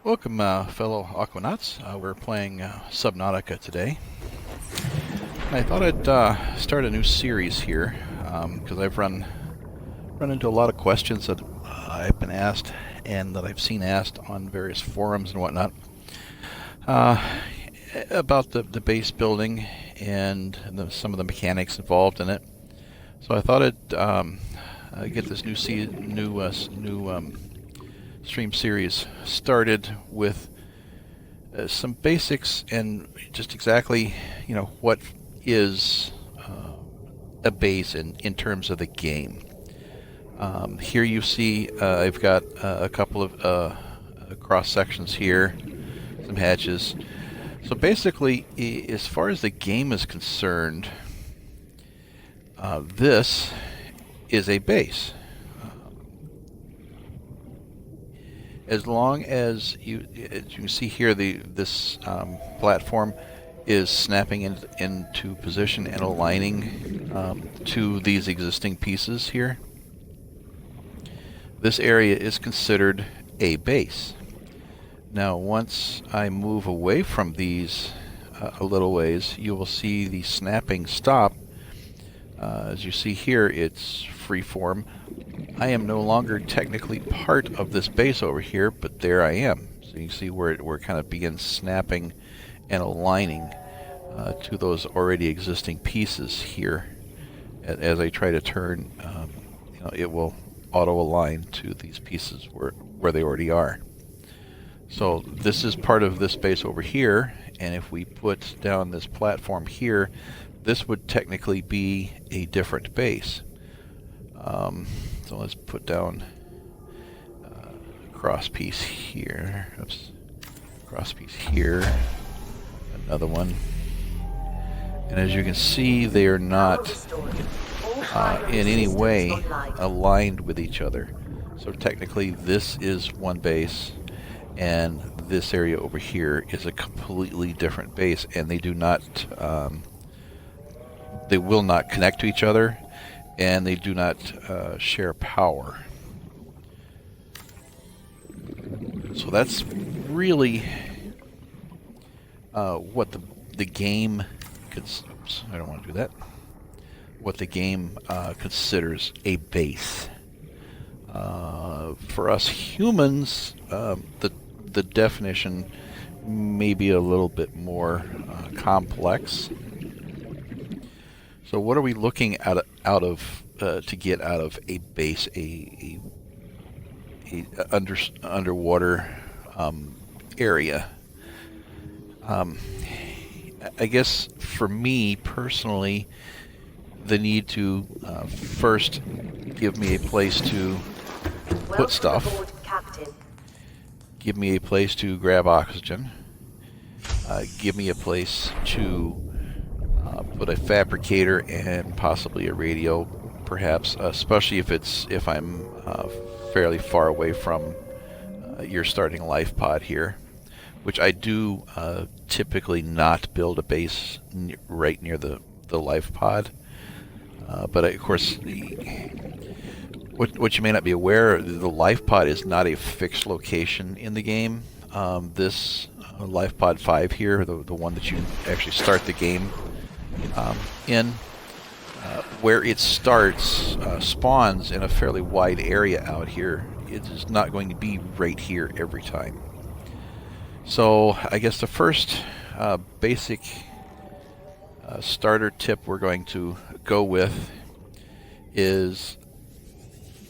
Welcome, fellow Aquanauts. We're playing Subnautica today. I thought I'd start a new series here because I've run into a lot of questions that I've been asked and that I've seen asked on various forums and whatnot about the base building and some of the mechanics involved in it. So I thought I'd get this new stream series started with some basics and just exactly, what is a base in terms of the game. Here you see I've got a couple of cross sections here, some hatches. So basically, as far as the game is concerned, this is a base. As long as you can see here, this platform is snapping into position and aligning to these existing pieces here. This area is considered a base. Now, once I move away from these a little ways, you will see the snapping stop. As you see here, it's freeform. I am no longer technically part of this base over here, but there I am. So you can see where it kind of begins snapping and aligning to those already existing pieces here. As I try to turn, it will auto-align to these pieces where they already are. So this is part of this base over here, and if we put down this platform here, this would technically be a different base. So let's put down a cross piece here. Oops. Cross piece here. Another one. And as you can see, they are not in any way aligned with each other. So technically, this is one base, and this area over here is a completely different base, and they do not, they will not connect to each other, and they do not share power. So that's really what the game oops, I don't want to do that. What the game considers a base. For us humans, the definition may be a little bit more complex. So what are we looking at to get out of a base, a underwater area? I guess for me personally, the need to first give me a place to put stuff, give me a place to grab oxygen, give me a place to put a fabricator and possibly a radio, perhaps, especially if I'm fairly far away from your starting life pod here, which I do typically not build a base right near the life pod. But of course, what you may not be aware, the life pod is not a fixed location in the game. This life pod 5 here, the one that you actually start the game in, where it starts, spawns in a fairly wide area out here. It is not going to be right here every time. So I guess the first basic starter tip we're going to go with is,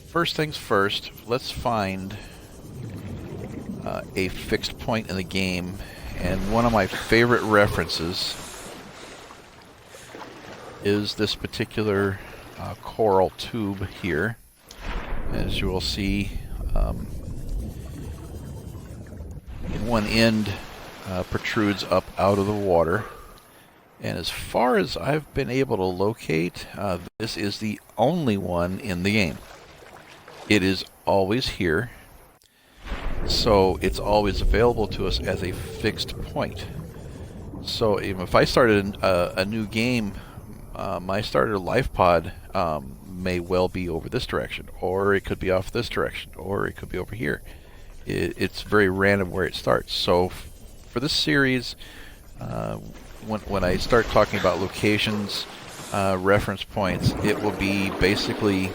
first things first, let's find a fixed point in the game. And one of my favorite references is this particular coral tube here. As you will see, one end protrudes up out of the water. And as far as I've been able to locate, this is the only one in the game. It is always here, so it's always available to us as a fixed point. So even if I started a new game, my starter life pod may well be over this direction, or it could be off this direction, or it could be over here. it's very random where it starts. So for this series, when I start talking about locations, reference points, it will be basically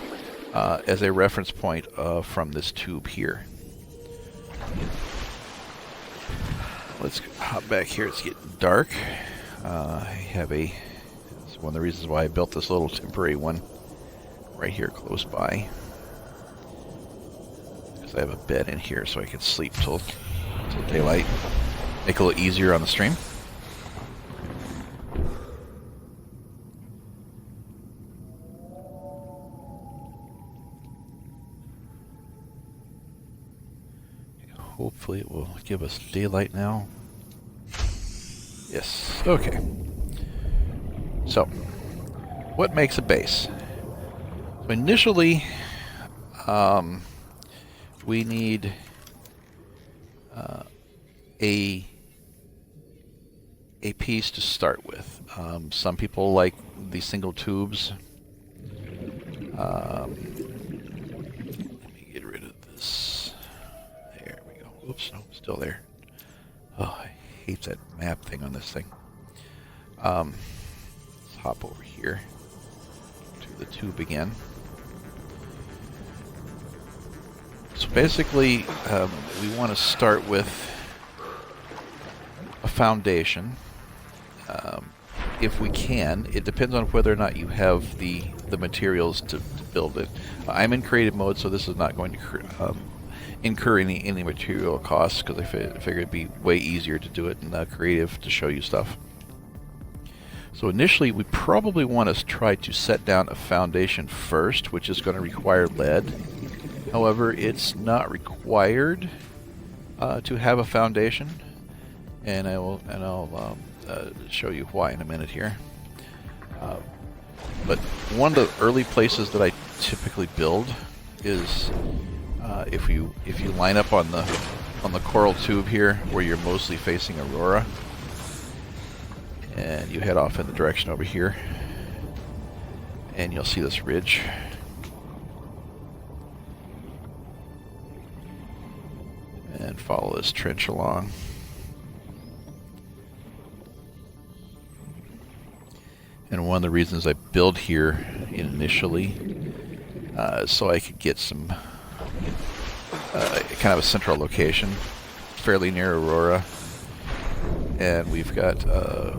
as a reference point from this tube here. Let's hop back here. It's getting dark. I have it's one of the reasons why I built this little temporary one right here close by. Because I have a bed in here so I can sleep till daylight. Make it a little easier on the stream. Hopefully it will give us daylight now. Yes, okay. So, what makes a base? So initially, we need a piece to start with. Some people like the single tubes. Let me get rid of this. There we go. Oops, no, still there. Oh, I hate that map thing on this thing. Let's hop over here to the tube again. So basically, we want to start with a foundation. If we can, it depends on whether or not you have the materials to build it. I'm in creative mode, so this is not going to incur any material costs, because I figured it'd be way easier to do it in creative to show you stuff. So initially, we probably want to try to set down a foundation first, which is going to require lead. However, it's not required to have a foundation, and I'll show you why in a minute here. But one of the early places that I typically build is if you line up on the coral tube here, where you're mostly facing Aurora, and you head off in the direction over here, and you'll see this ridge. And follow this trench along. And one of the reasons I build here initially is so I could get some kind of a central location, fairly near Aurora. And we've got a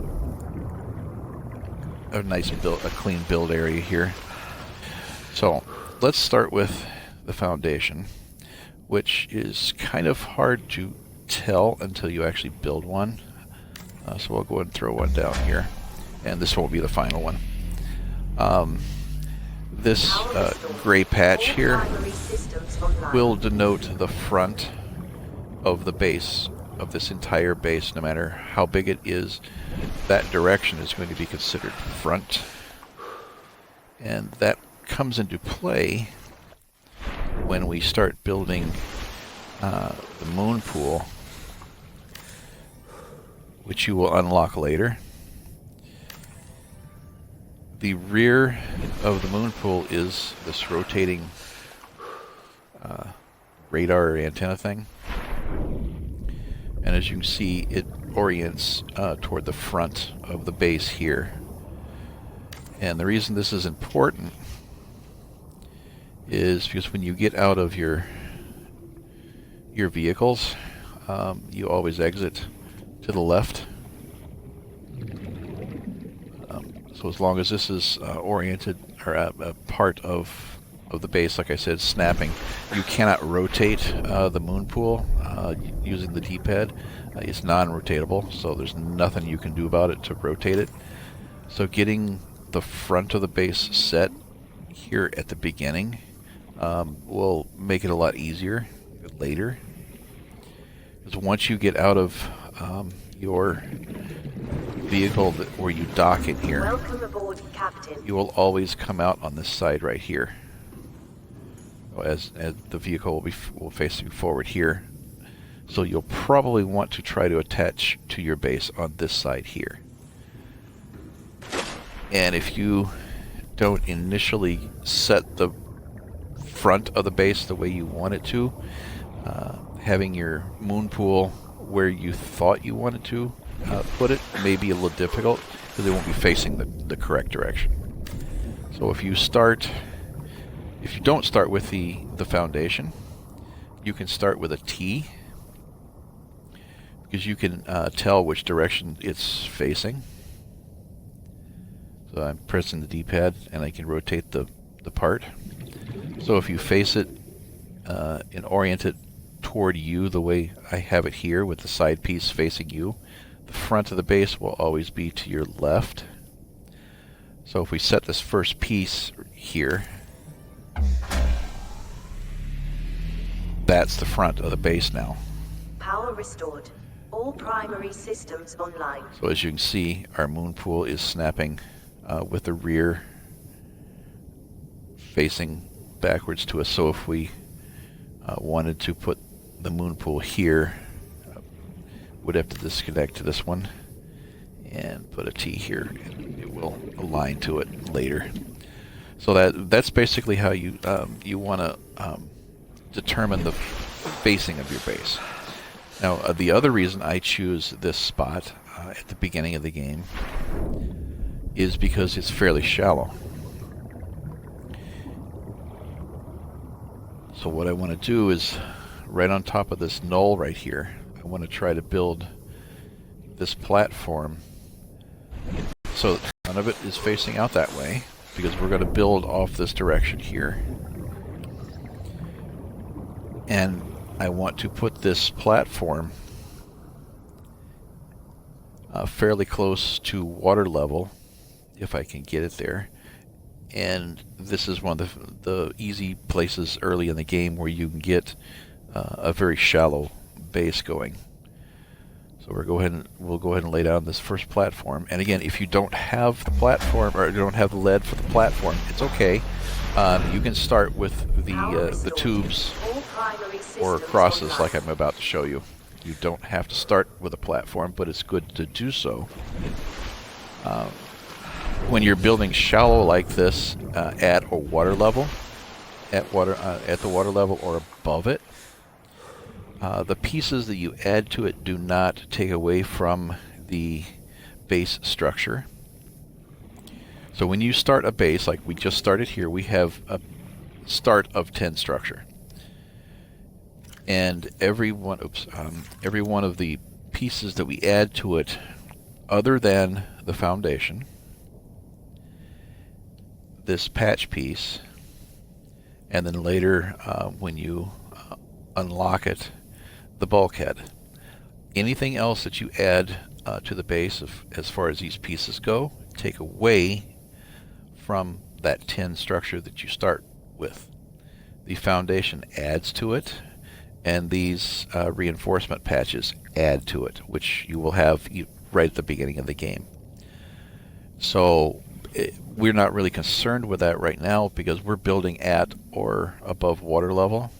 nice build, a clean build area here. So let's start with the foundation, which is kind of hard to tell until you actually build one. So we'll go ahead and throw one down here, and this won't be the final one. This gray patch here will denote the front of the base, of this entire base. No matter how big it is, that direction is going to be considered front. And that comes into play when we start building the moon pool, which you will unlock later. The rear of the moon pool is this rotating radar antenna thing, and as you can see, it orients toward the front of the base here. And the reason this is important is because when you get out of your vehicles, you always exit to the left. So as long as this is oriented, or a part of the base, like I said, snapping, you cannot rotate the moon pool using the D-pad. It's non-rotatable, so there's nothing you can do about it to rotate it. So getting the front of the base set here at the beginning will make it a lot easier later. Because once you get out of your vehicle where you dock in here, welcome aboard, Captain. You will always come out on this side right here, as the vehicle will face you forward here. So you'll probably want to try to attach to your base on this side here. And if you don't initially set the front of the base the way you want it to, having your moon pool where you thought you wanted to put it may be a little difficult because they won't be facing the correct direction. So if you don't start with the foundation, you can start with a T, because you can tell which direction it's facing. So I'm pressing the D-pad and I can rotate the part. So if you face it and orient it toward you the way I have it here with the side piece facing you, the front of the base will always be to your left. So if we set this first piece here, that's the front of the base now. Power restored. All primary systems online. So as you can see, our moon pool is snapping with the rear facing backwards to us. So if we wanted to put the moon pool here, would have to disconnect to this one and put a T here, and it will align to it later. So that's basically how you want to determine the facing of your base. Now the other reason I choose this spot at the beginning of the game is because it's fairly shallow. So what I want to do is, right on top of this knoll right here, I want to try to build this platform so that none of it is facing out that way, because we're going to build off this direction here. And I want to put this platform fairly close to water level, if I can get it there. And this is one of the easy places early in the game where you can get a very shallow base going. So we'll go ahead and lay down this first platform. And again, if you don't have the platform, or you don't have the lead for the platform, it's okay. You can start with the tubes or crosses like I'm about to show you. You don't have to start with a platform, but it's good to do so. When you're building shallow like this at the water level or above it, the pieces that you add to it do not take away from the base structure. So when you start a base, like we just started here, we have a start of 10 structure. And every one of the pieces that we add to it, other than the foundation, this patch piece, and then later when you unlock it, the bulkhead. Anything else that you add to the base as far as these pieces go, take away from that 10 structure that you start with. The foundation adds to it, and these reinforcement patches add to it, which you will have right at the beginning of the game. So we're not really concerned with that right now because we're building at or above water level.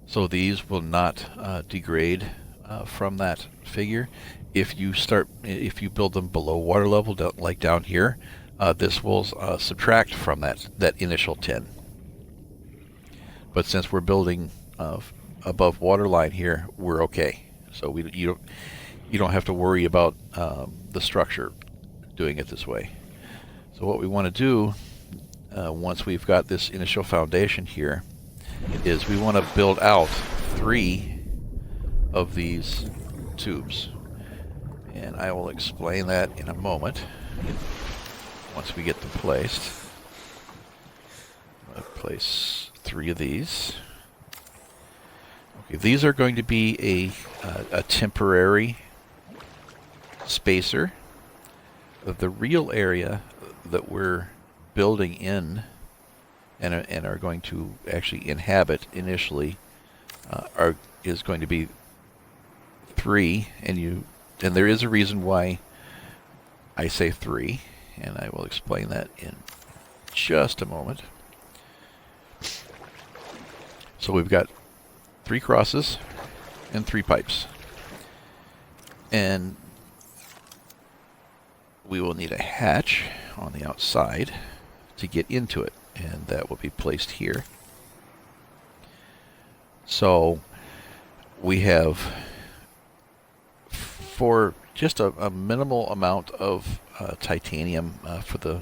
So these will not degrade from that figure. If you build them below water level, like down here, this will subtract from that initial 10. But since we're building above water line here, we're okay. So you don't have to worry about the structure doing it this way. So what we want to do once we've got this initial foundation here is we want to build out 3 of these tubes, and I will explain that in a moment once we get them placed. I'm going to place 3 of these. Okay, these are going to be a temporary spacer. The real area that we're building in and are going to actually inhabit initially is going to be 3, and there is a reason why I say 3, and I will explain that in just a moment. So we've got 3 crosses and 3 pipes, and we will need a hatch on the outside to get into it, and that will be placed here. So we have, for just a minimal amount of titanium for the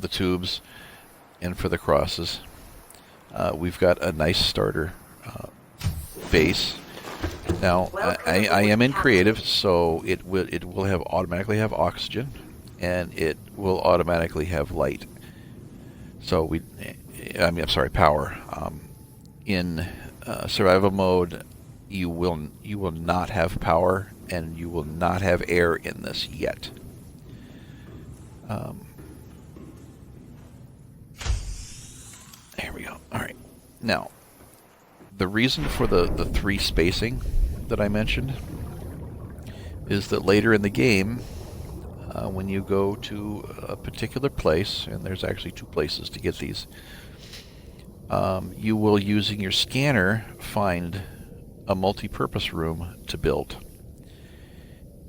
tubes and for the crosses, we've got a nice starter base. Now I am in creative, so it will automatically have oxygen, and it will automatically have light. So I'm sorry, power. In survival mode, you will not have power, and you will not have air in this yet. There we go. All right. Now, the reason for the 3 spacing that I mentioned is that later in the game, when you go to a particular place, and there's actually 2 places to get these, you will, using your scanner, find a multi-purpose room to build.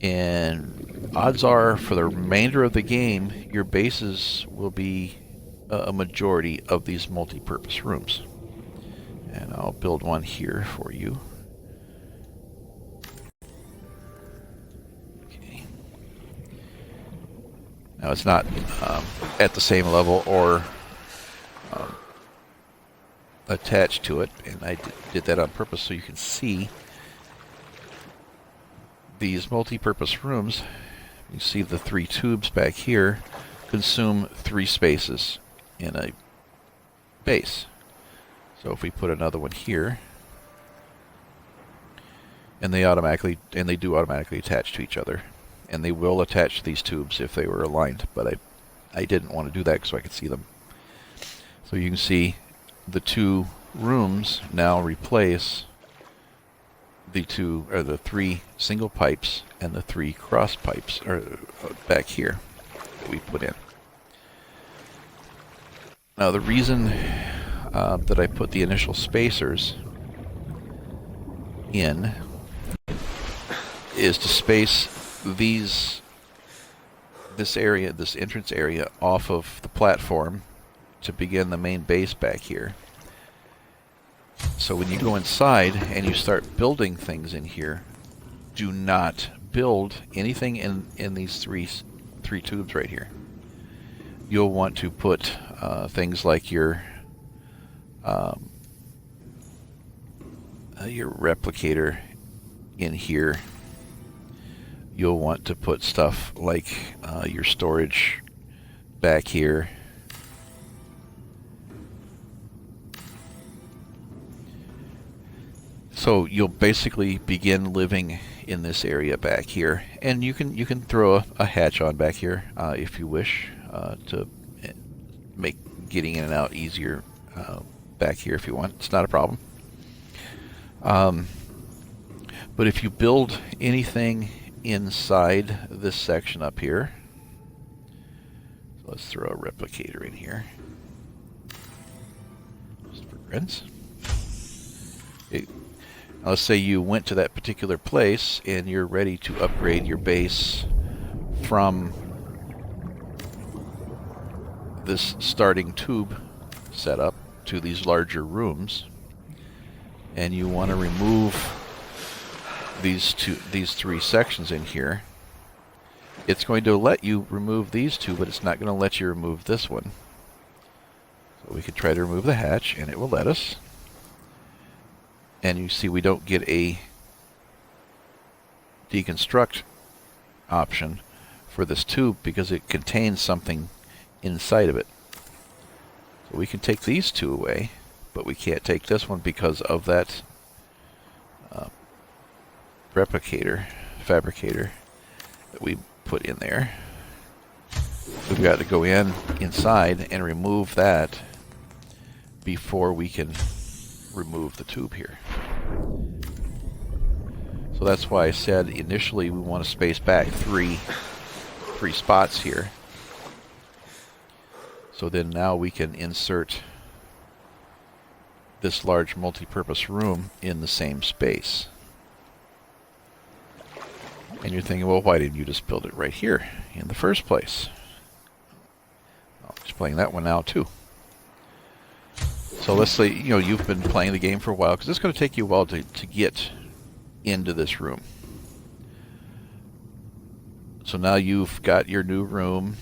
And odds are, for the remainder of the game, your bases will be a majority of these multi-purpose rooms. And I'll build one here for you. Okay. Now it's not at the same level or attached to it, and I did that on purpose so you can see these multi-purpose rooms. You see the 3 tubes back here consume 3 spaces in a base. So if we put another one here, and they do automatically attach to each other, and they will attach to these tubes if they were aligned, but I didn't want to do that so I could see them. So you can see the 2 rooms now replace the 3 single pipes and the 3 cross pipes back here that we put in. Now the reason that I put the initial spacers in is to space this entrance area off of the platform to begin the main base back here. So when you go inside and you start building things in here, do not build anything in these three tubes right here. You'll want to put things like your replicator in here. You'll want to put stuff like your storage back here. So you'll basically begin living in this area back here, and you can throw a hatch on back here if you wish to make getting in and out easier back here if you want. It's not a problem. But if you build anything inside this section up here, so let's throw a replicator in here just for grins. Now let's say you went to that particular place and you're ready to upgrade your base from this starting tube setup to these larger rooms, and you want to remove these 3 sections in here. It's going to let you remove these 2, but it's not going to let you remove this one. So we could try to remove the hatch, and it will let us. And you see we don't get a deconstruct option for this tube because it contains something inside of it. So we can take these 2 away, but we can't take this one because of that fabricator that we put in there. We've got to go inside and remove that before we can remove the tube here. So that's why I said initially we want to space back three spots here. So then now we can insert this large multi-purpose room in the same space. And you're thinking, well, why didn't you just build it right here in the first place? I'll explain that one now too. So let's say you've been playing the game for a while, because it's going to take you a while to get into this room. So now you've got your new room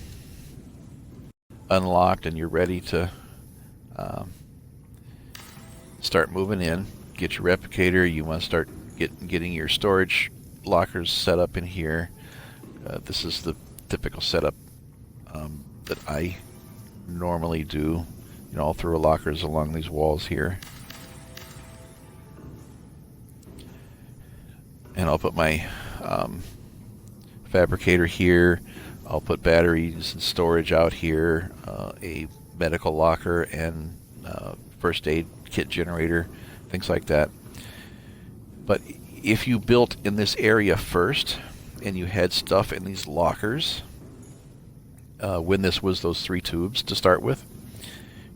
unlocked and you're ready to start moving in. Get your replicator. You want to start getting your storage lockers set up in here. This is the typical setup that I normally do. You know, I'll throw lockers along these walls here. And I'll put my fabricator here. I'll put batteries and storage out here, a medical locker and first aid kit generator, things like that. But if you built in this area first and you had stuff in these lockers, when this was those 3 tubes to start with,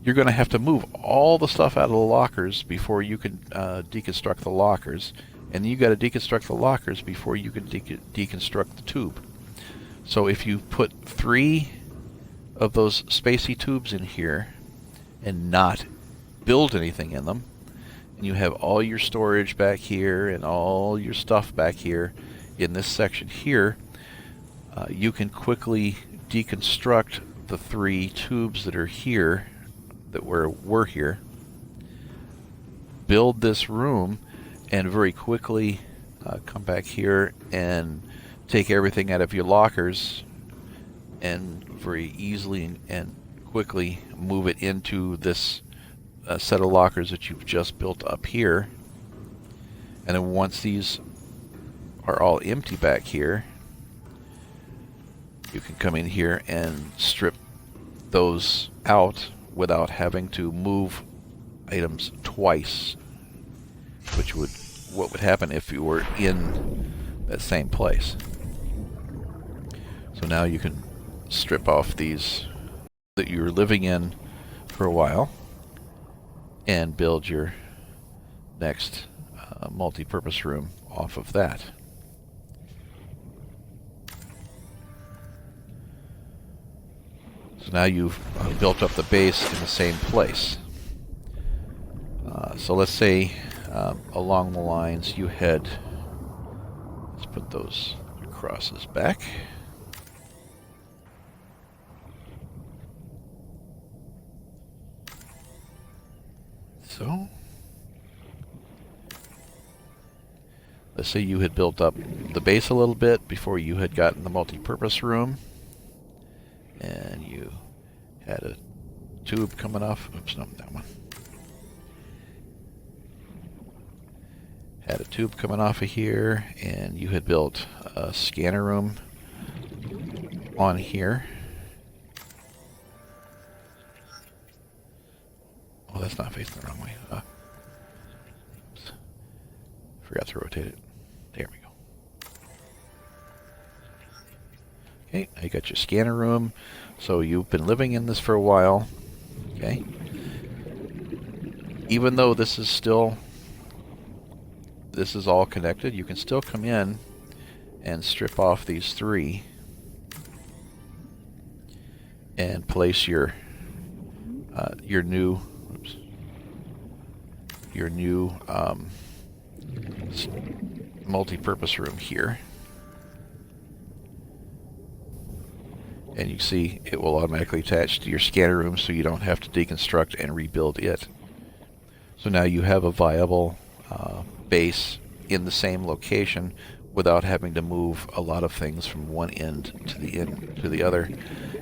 you're going to have to move all the stuff out of the lockers before you can deconstruct the lockers. And you got to deconstruct the lockers before you can deconstruct the tube. So if you put 3 of those spacey tubes in here and not build anything in them, and you have all your storage back here and all your stuff back here in this section here, you can quickly deconstruct the 3 tubes that are here, that were here, build this room, and very quickly come back here and take everything out of your lockers and very easily and quickly move it into this set of lockers that you've just built up here. And then once these are all empty back here, you can come in here and strip those out without having to move items twice, which would what would happen if you were in that same place. So now you can strip off these that you were living in for a while and build your next multi-purpose room off of that. So now you've built up the base in the same place. So let's say along the lines you had, let's put those crosses back. So let's say you had built up the base a little bit before you had gotten the multi-purpose room, and you had a tube coming off. Oops, no, that one. Had a tube coming off of here, and you had built a scanner room on here. Oh, that's not facing the wrong way. Oops. Forgot to rotate it. There we go. Okay, now you got your scanner room. So you've been living in this for a while. Okay. Even though this is all connected, you can still come in and strip off these 3 and place your new multi-purpose room here. And you see it will automatically attach to your scanner room, so you don't have to deconstruct and rebuild it. So now you have a viable base in the same location without having to move a lot of things from one end to the other,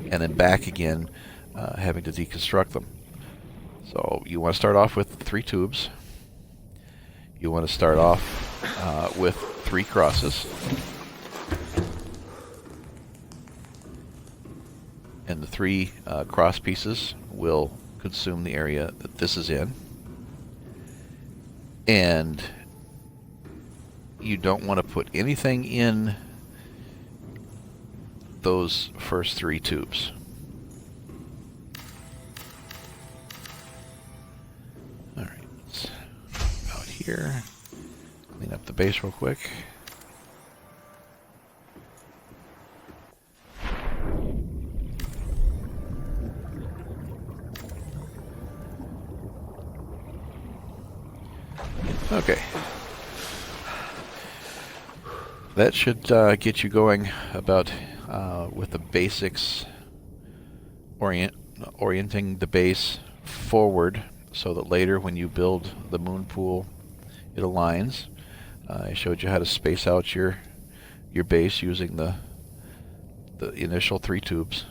and then back again, having to deconstruct them. So you want to start off with 3 tubes. You want to start off with 3 crosses. And the 3 cross pieces will consume the area that this is in. And you don't want to put anything in those first 3 tubes. Alright, let's go out here, clean up the base real quick. Okay. that should get you going about with the basics, orienting the base forward so that later when you build the moon pool it aligns. I showed you how to space out your base using the initial 3 tubes.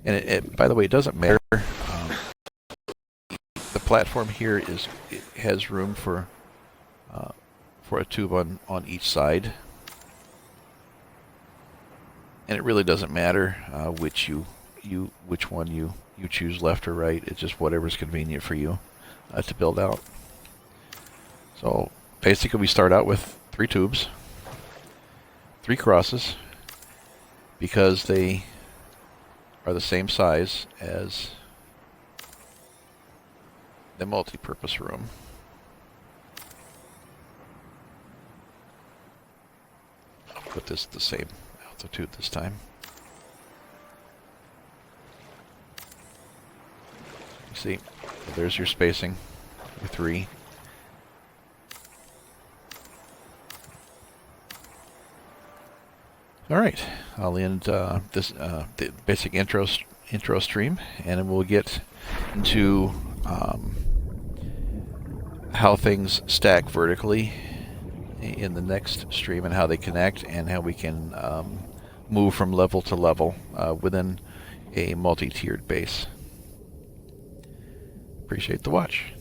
And it, by the way, it doesn't matter. The platform here it has room for a tube on each side, and it really doesn't matter which one you choose, left or right. It's just whatever's convenient for you to build out. So basically, we start out with 3 tubes, 3 crosses, because they are the same size as the multi-purpose room. I'll put this at the same altitude this time. You see, there's your spacing, your 3. All right, I'll end this the basic intro stream, and then we'll get into how things stack vertically in the next stream, and how they connect, and how we can move from level to level within a multi-tiered base. Appreciate the watch.